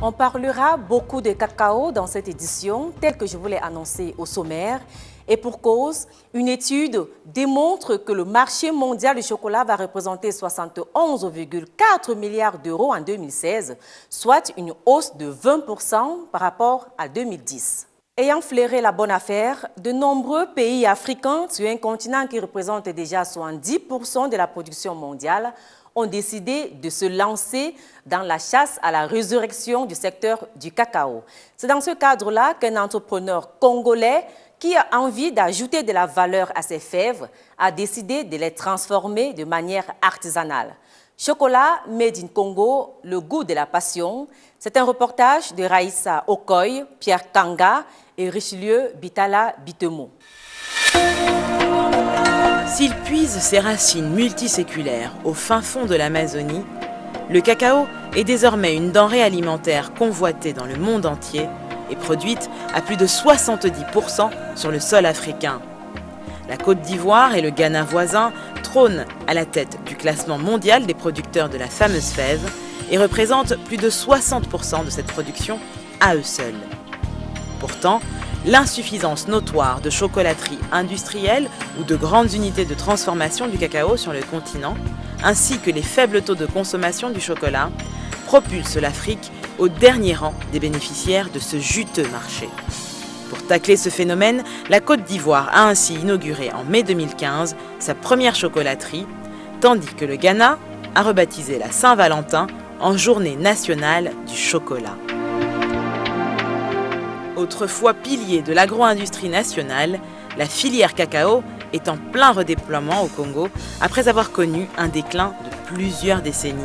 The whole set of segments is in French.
On parlera beaucoup de cacao dans cette édition, tel que je vous l'ai annoncé au sommaire. Et pour cause, une étude démontre que le marché mondial du chocolat va représenter 71,4 milliards d'euros en 2016, soit une hausse de 20% par rapport à 2010. Ayant flairé la bonne affaire, de nombreux pays africains, sur un continent qui représente déjà 70% de la production mondiale, ont décidé de se lancer dans la chasse à la résurrection du secteur du cacao. C'est dans ce cadre-là qu'un entrepreneur congolais qui a envie d'ajouter de la valeur à ses fèves a décidé de les transformer de manière artisanale. Chocolat Made in Congo, le goût de la passion. C'est un reportage de Raïssa Okoy, Pierre Kanga et Richelieu Bitala Bitemo. S'il puise ses racines multiséculaires au fin fond de l'Amazonie, le cacao est désormais une denrée alimentaire convoitée dans le monde entier et produite à plus de 70% sur le sol africain. La Côte d'Ivoire et le Ghana voisin trônent à la tête du classement mondial des producteurs de la fameuse fève et représentent plus de 60% de cette production à eux seuls. Pourtant, l'insuffisance notoire de chocolateries industrielles ou de grandes unités de transformation du cacao sur le continent, ainsi que les faibles taux de consommation du chocolat, propulsent l'Afrique au dernier rang des bénéficiaires de ce juteux marché. Pour tacler ce phénomène, la Côte d'Ivoire a ainsi inauguré en mai 2015 sa première chocolaterie, tandis que le Ghana a rebaptisé la Saint-Valentin en journée nationale du chocolat. Autrefois pilier de l'agro-industrie nationale, la filière cacao est en plein redéploiement au Congo après avoir connu un déclin de plusieurs décennies.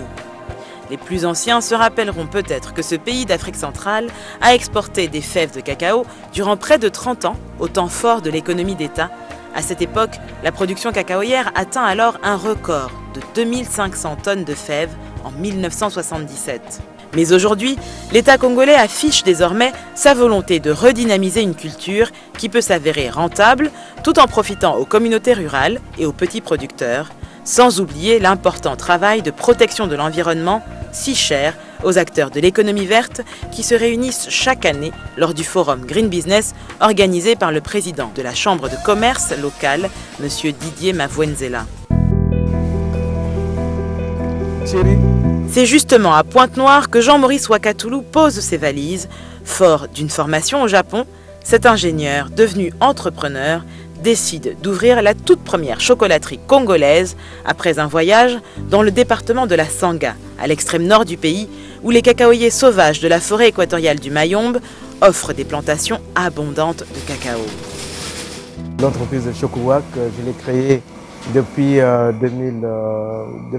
Les plus anciens se rappelleront peut-être que ce pays d'Afrique centrale a exporté des fèves de cacao durant près de 30 ans, au temps fort de l'économie d'État. À cette époque, la production cacaoyère atteint alors un record de 2500 tonnes de fèves en 1977. Mais aujourd'hui, l'État congolais affiche désormais sa volonté de redynamiser une culture qui peut s'avérer rentable tout en profitant aux communautés rurales et aux petits producteurs, sans oublier l'important travail de protection de l'environnement si cher aux acteurs de l'économie verte qui se réunissent chaque année lors du forum Green Business organisé par le président de la Chambre de commerce locale, M. Didier Mavwenzela. C'est justement à Pointe-Noire que Jean-Maurice Wakatulu pose ses valises. Fort d'une formation au Japon, cet ingénieur, devenu entrepreneur, décide d'ouvrir la toute première chocolaterie congolaise après un voyage dans le département de la Sanga, à l'extrême nord du pays, où les cacaoyers sauvages de la forêt équatoriale du Mayombe offrent des plantations abondantes de cacao. L'entreprise de Chocowak, je l'ai créée depuis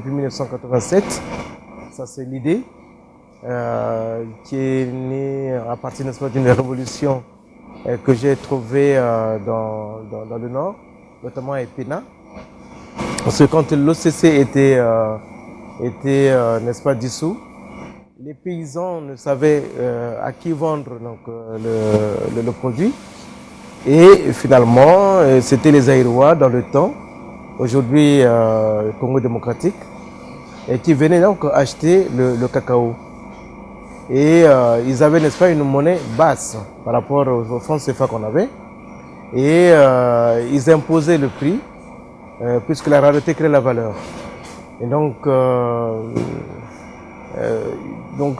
1987. Ça, c'est l'idée qui est née à partir d'une révolution que j'ai trouvée dans le Nord, notamment à Epena. Parce que quand l'OCC était n'est-ce pas, dissous, les paysans ne savaient à qui vendre donc, le produit. Et finalement, c'était les Aïrois dans le temps, aujourd'hui Congo démocratique, et qui venaient donc acheter le cacao. Et ils avaient, n'est-ce pas, une monnaie basse par rapport au franc CFA qu'on avait. Et ils imposaient le prix, puisque la rareté crée la valeur. Et donc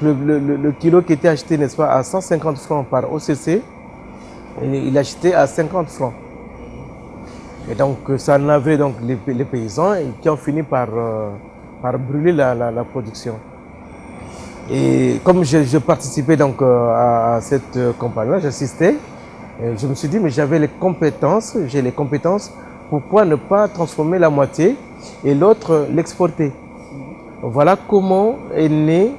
le kilo qui était acheté, n'est-ce pas, à 150 francs par OCC, il achetait à 50 francs. Et donc ça en avait donc les paysans qui ont fini par brûler la production. Et comme je participais donc à cette campagne-là, j'assistais, je me suis dit, mais j'ai les compétences, pourquoi ne pas transformer la moitié et l'autre l'exporter? Voilà comment est née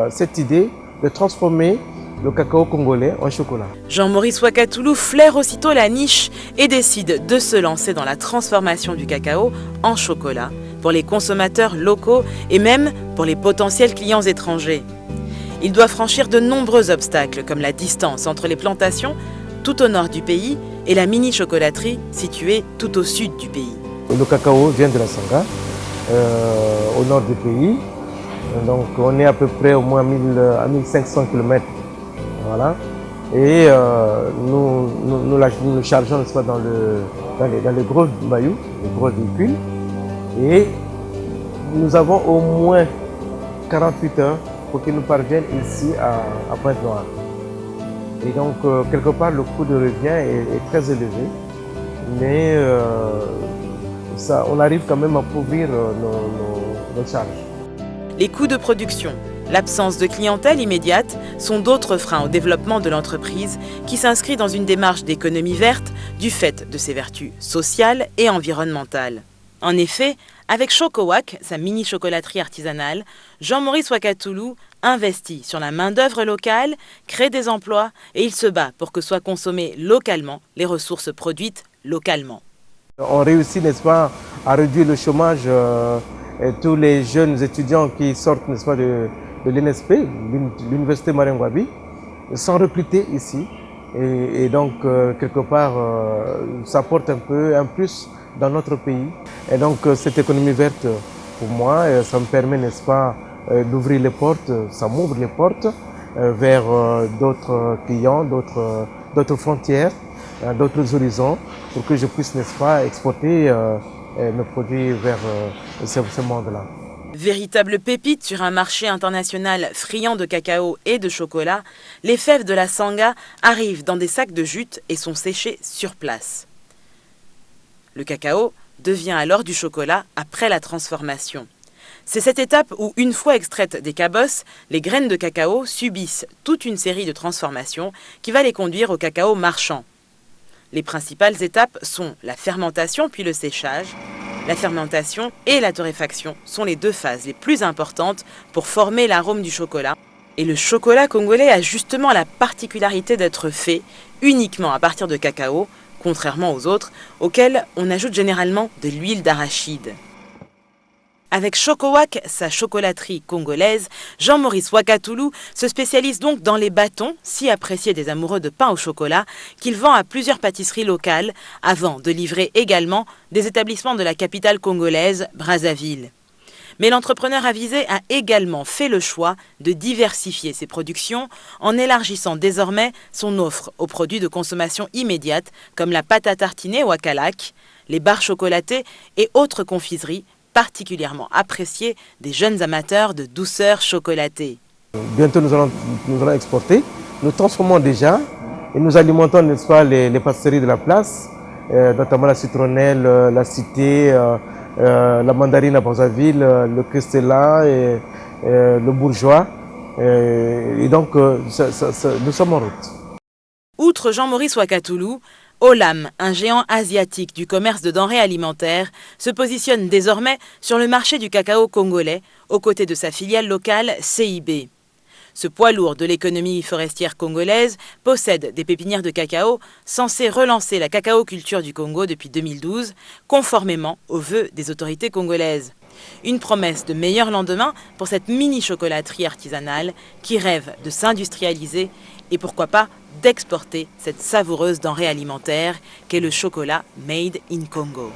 cette idée de transformer le cacao congolais en chocolat. Jean-Maurice Wakatulu flaire aussitôt la niche et décide de se lancer dans la transformation du cacao en chocolat pour les consommateurs locaux et même pour les potentiels clients étrangers. Il doit franchir de nombreux obstacles comme la distance entre les plantations tout au nord du pays et la mini-chocolaterie située tout au sud du pays. Le cacao vient de la Sanga, au nord du pays. Donc on est à peu près au moins à 1500 km. Voilà. Et nous chargeons n'est-ce pas, dans les gros maillots, les gros véhicules. Et nous avons au moins 48 heures pour qu'ils nous parviennent ici à Pointe-Noire. Et donc, quelque part, le coût de revient est très élevé. Mais on arrive quand même à couvrir nos charges. Les coûts de production, l'absence de clientèle immédiate sont d'autres freins au développement de l'entreprise qui s'inscrit dans une démarche d'économie verte du fait de ses vertus sociales et environnementales. En effet, avec Chocowak, sa mini-chocolaterie artisanale, Jean-Maurice Wakatoulou investit sur la main-d'œuvre locale, crée des emplois et il se bat pour que soient consommées localement les ressources produites localement. On réussit, n'est-ce pas, à réduire le chômage. Et tous les jeunes étudiants qui sortent, n'est-ce pas, de l'INSP, l'Université Marien Ngouabi, sont recrutés ici. Et donc, quelque part, ça apporte un peu un plus dans notre pays. Et donc, cette économie verte, pour moi, ça me permet, n'est-ce pas, d'ouvrir les portes, ça m'ouvre les portes vers d'autres clients, d'autres frontières, d'autres horizons, pour que je puisse, n'est-ce pas, exporter nos produits vers ce monde-là. Véritable pépite sur un marché international friand de cacao et de chocolat, les fèves de la sanga arrivent dans des sacs de jute et sont séchées sur place. Le cacao devient alors du chocolat après la transformation. C'est cette étape où, une fois extraites des cabosses, les graines de cacao subissent toute une série de transformations qui va les conduire au cacao marchand. Les principales étapes sont la fermentation puis le séchage. La fermentation et la torréfaction sont les deux phases les plus importantes pour former l'arôme du chocolat. Et le chocolat congolais a justement la particularité d'être fait uniquement à partir de cacao, contrairement aux autres, auxquels on ajoute généralement de l'huile d'arachide. Avec Chocowak, sa chocolaterie congolaise, Jean-Maurice Wakatoulou se spécialise donc dans les bâtons, si appréciés des amoureux de pain au chocolat, qu'il vend à plusieurs pâtisseries locales, avant de livrer également des établissements de la capitale congolaise, Brazzaville. Mais l'entrepreneur avisé a également fait le choix de diversifier ses productions en élargissant désormais son offre aux produits de consommation immédiate comme la pâte à tartiner Wakalak, les barres chocolatées et autres confiseries particulièrement appréciées des jeunes amateurs de douceur chocolatée. Bientôt nous allons exporter. Nous transformons déjà et nous alimentons, n'est-ce pas, les pâtisseries de la place, notamment la citronnelle, la cité, la mandarine à Brazzaville, le Cristela et le bourgeois. Et donc, nous sommes en route. Outre Jean-Maurice Wakatoulou, Olam, un géant asiatique du commerce de denrées alimentaires, se positionne désormais sur le marché du cacao congolais, aux côtés de sa filiale locale CIB. Ce poids lourd de l'économie forestière congolaise possède des pépinières de cacao censées relancer la cacao-culture du Congo depuis 2012, conformément aux vœux des autorités congolaises. Une promesse de meilleur lendemain pour cette mini-chocolaterie artisanale qui rêve de s'industrialiser et pourquoi pas d'exporter cette savoureuse denrée alimentaire qu'est le chocolat made in Congo.